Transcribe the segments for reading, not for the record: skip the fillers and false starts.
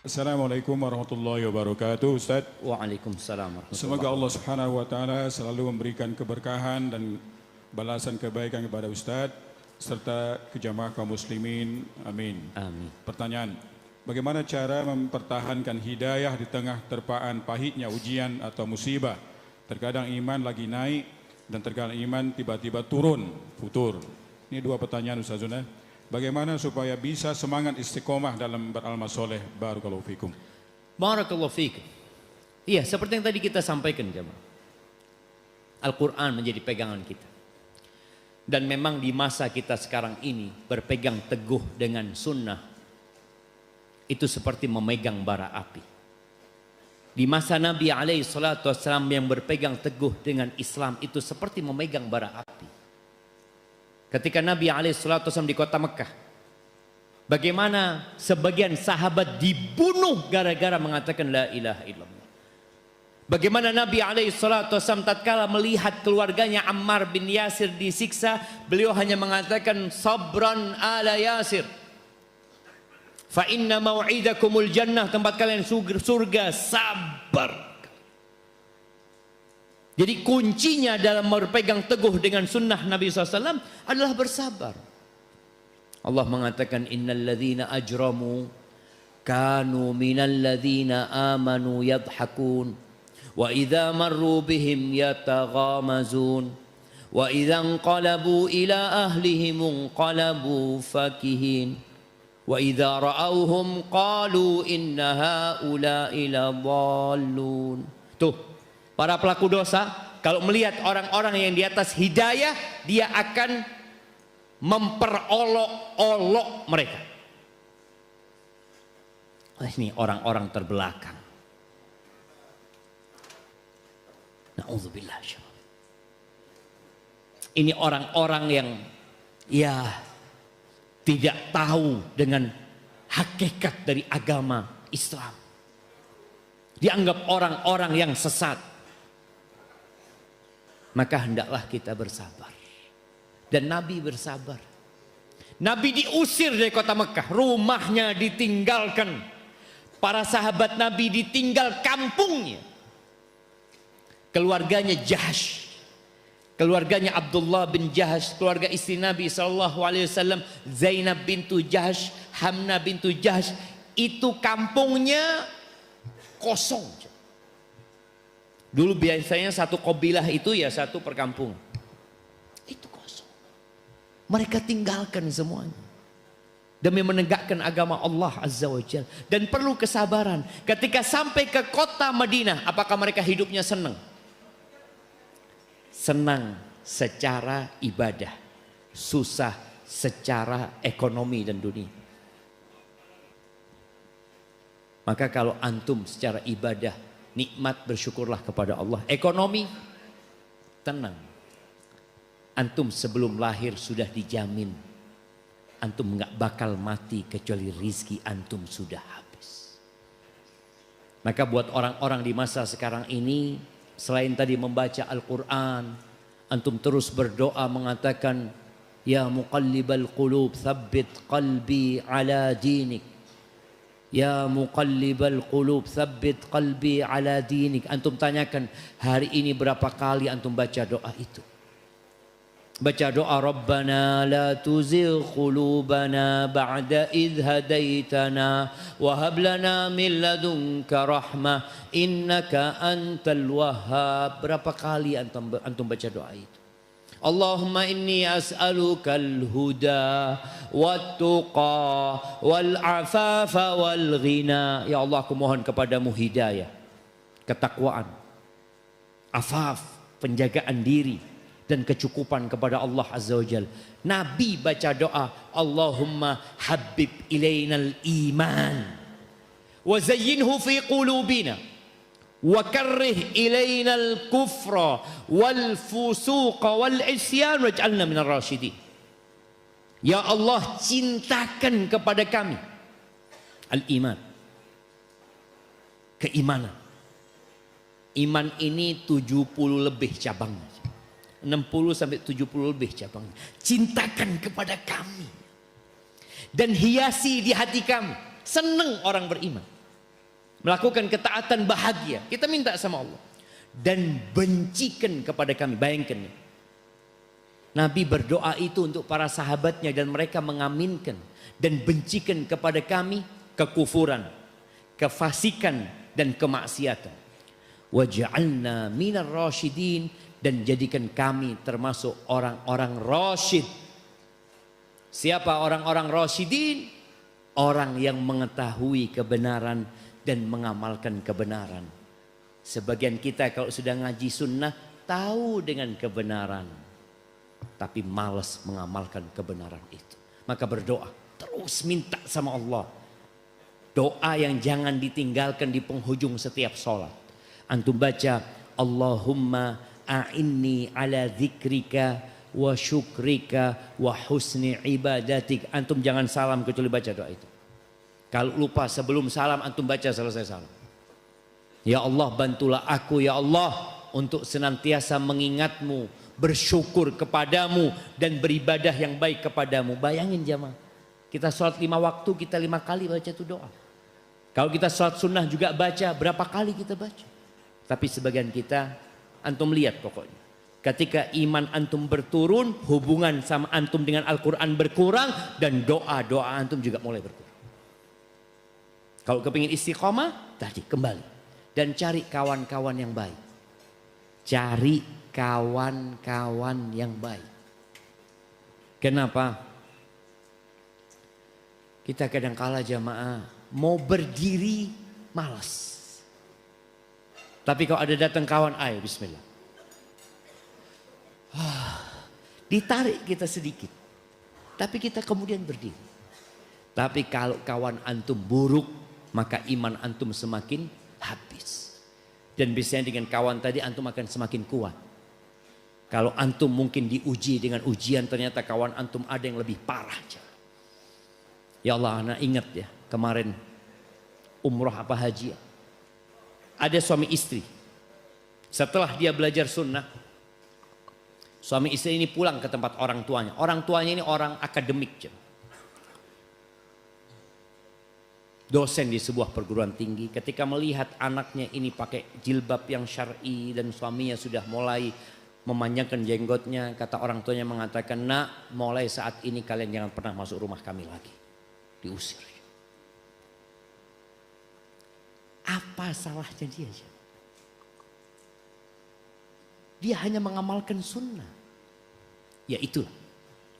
Assalamualaikum warahmatullahi wabarakatuh, Ustaz. Waalaikumsalam warahmatullahi Semoga Allah Subhanahu wa taala selalu memberikan keberkahan dan balasan kebaikan kepada Ustaz serta kejamaah kaum muslimin. Amin. Amin. Pertanyaan, bagaimana cara mempertahankan hidayah di tengah terpaan pahitnya ujian atau musibah? Terkadang iman lagi naik dan terkadang iman tiba-tiba turun, futur. Ini dua pertanyaan Ustazuna. Bagaimana supaya bisa semangat istiqomah dalam beramal soleh? Barakallahu fikum. Barakallahu fikum. Iya, seperti yang tadi kita sampaikan jemaah. Al-Quran menjadi pegangan kita. Dan memang di masa kita sekarang ini berpegang teguh dengan sunnah itu seperti memegang bara api. Di masa Nabi SAW yang berpegang teguh dengan Islam itu seperti memegang bara api. Ketika Nabi SAW di kota Mekah, bagaimana sebagian sahabat dibunuh gara-gara mengatakan la ilaha illallah. Bagaimana Nabi SAW tatkala melihat keluarganya Ammar bin Yasir disiksa, beliau hanya mengatakan sabran ala Yasir. Fa inna mau'idakumul jannah, tempat kalian surga, sabar. Jadi kuncinya dalam berpegang teguh dengan sunnah Nabi SAW adalah bersabar. Allah mengatakan innal ladzina ajramu kanu minal ladzina amanu yadhakun wa idza marru bihim yataghamazun wa idza anqalabu ila ahlihim anqalabu fakihin wa idza ra'awhum qalu inna haula'i ladallun. Tuh, para pelaku dosa kalau melihat orang-orang yang di atas hidayah, dia akan memperolok-olok mereka. Ini orang-orang terbelakang. Na'udzubillah. Ini orang-orang yang tidak tahu dengan hakikat dari agama Islam. Dianggap orang-orang yang sesat. Maka hendaklah kita bersabar. Dan Nabi bersabar. Nabi diusir dari kota Mekah, rumahnya ditinggalkan, para sahabat Nabi ditinggal kampungnya, keluarganya Jahash, keluarganya Abdullah bin Jahash, keluarga istri Nabi SAW, Zainab bintu Jahash, Hamna bintu Jahash, itu kampungnya kosong. Dulu biasanya satu kabilah itu ya satu perkampungan. Itu kosong. Mereka tinggalkan semuanya demi menegakkan agama Allah Azza wa Jalla. Dan perlu kesabaran. Ketika sampai ke kota Madinah, apakah mereka hidupnya senang? Senang secara ibadah, susah secara ekonomi dan dunia. Maka kalau antum secara ibadah nikmat, bersyukurlah kepada Allah. Ekonomi tenang. Antum sebelum lahir sudah dijamin antum nggak bakal mati kecuali rizki antum sudah habis. Maka buat orang-orang di masa sekarang ini, selain tadi membaca Al-Quran, antum terus berdoa mengatakan ya muqallibal qulub tsabbit qalbi ala dinik. Ya muqallibal qulub tsabbit qalbi ala dinik. Antum tanyakan hari ini berapa kali antum baca doa itu. Baca doa Rabbana la tuzigh qulubana ba'da idh hadaitana wa hab lana min ladunka rahmah innaka antal wahhab. Berapa kali antum baca doa itu? Allahumma inni as'alukal huda wat-tuqa wal-afafa wal-ghina. Ya Allah, aku mohon kepadamu hidayah, ketakwaan, afaf, penjagaan diri, dan kecukupan kepada Allah Azza wa Jalla. Nabi baca doa Allahumma habib ilainal iman wa zayyinhu fi qulubina wa karrih ilainal kufra wal fusuqa wal isyan waj'alna minar rasyidin. Ya Allah, cintakan kepada kami al-iman, keimanan. Iman ini 70 lebih cabangnya, 60 sampai 70 lebih cabangnya. Cintakan kepada kami dan hiasi di hati kami. Senang orang beriman. Melakukan ketaatan bahagia. Kita minta sama Allah. Dan bencikan kepada kami. Bayangkan nih. Nabi berdoa itu untuk para sahabatnya dan mereka mengaminkan. Dan bencikan kepada kami kekufuran, kefasikan dan kemaksiatan. Waj'alna minar rasyidin, dan jadikan kami termasuk orang-orang rasyid. Siapa orang-orang rasyidin? Orang yang mengetahui kebenaran dan mengamalkan kebenaran. Sebagian kita kalau sudah ngaji sunnah tahu dengan kebenaran, tapi malas mengamalkan kebenaran itu. Maka berdoa, terus minta sama Allah. Doa yang jangan ditinggalkan di penghujung setiap sholat. Antum baca, Allahumma a'inni ala dzikrika wa syukrika wa husni ibadatik. Antum jangan salam kecuali baca doa itu. Kalau lupa sebelum salam antum baca selesai salam. Ya Allah, bantulah aku ya Allah untuk senantiasa mengingatmu, bersyukur kepadamu dan beribadah yang baik kepadamu. Bayangin jamaah, kita sholat 5 waktu, kita 5 kali baca itu doa. Kalau kita sholat sunnah juga baca, berapa kali kita baca. Tapi sebagian kita, antum lihat pokoknya. Ketika iman antum berturun, hubungan sama antum dengan Al-Quran berkurang, dan doa-doa antum juga mulai berkurang. Kalau kepingin istiqomah, tadi kembali. Dan cari kawan-kawan yang baik. Cari kawan-kawan yang baik. Kenapa? Kita kadang-kala jamaah mau berdiri malas. Tapi kalau ada datang kawan, ayo bismillah. Ditarik kita sedikit. Tapi kita kemudian berdiri. Tapi kalau kawan antum buruk, maka iman antum semakin habis. Dan biasanya dengan kawan tadi antum akan semakin kuat. Kalau antum mungkin diuji dengan ujian, ternyata kawan antum ada yang lebih parah. Ya Allah, anak ingat ya kemarin umroh apa haji. Ada suami istri. Setelah dia belajar sunnah, suami istri ini pulang ke tempat orang tuanya. Orang tuanya ini orang akademik. Dosen di sebuah perguruan tinggi. Ketika melihat anaknya ini pakai jilbab yang syar'i dan suaminya sudah mulai memanjangkan jenggotnya, kata orang tuanya mengatakan, nak, mulai saat ini kalian jangan pernah masuk rumah kami lagi. Diusir. Apa salahnya dia? Dia hanya mengamalkan sunnah. Ya itulah.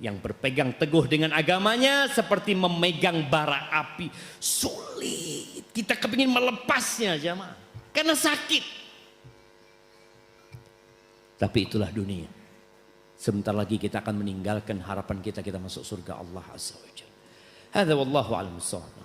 Yang berpegang teguh dengan agamanya seperti memegang bara api. Sulit. Kita kepingin melepasnya jamaah. Karena sakit. Tapi itulah dunia. Sebentar lagi kita akan meninggalkan harapan kita masuk surga Allah Azza wa Jalla. Hadza wallahu a'lam bissawab.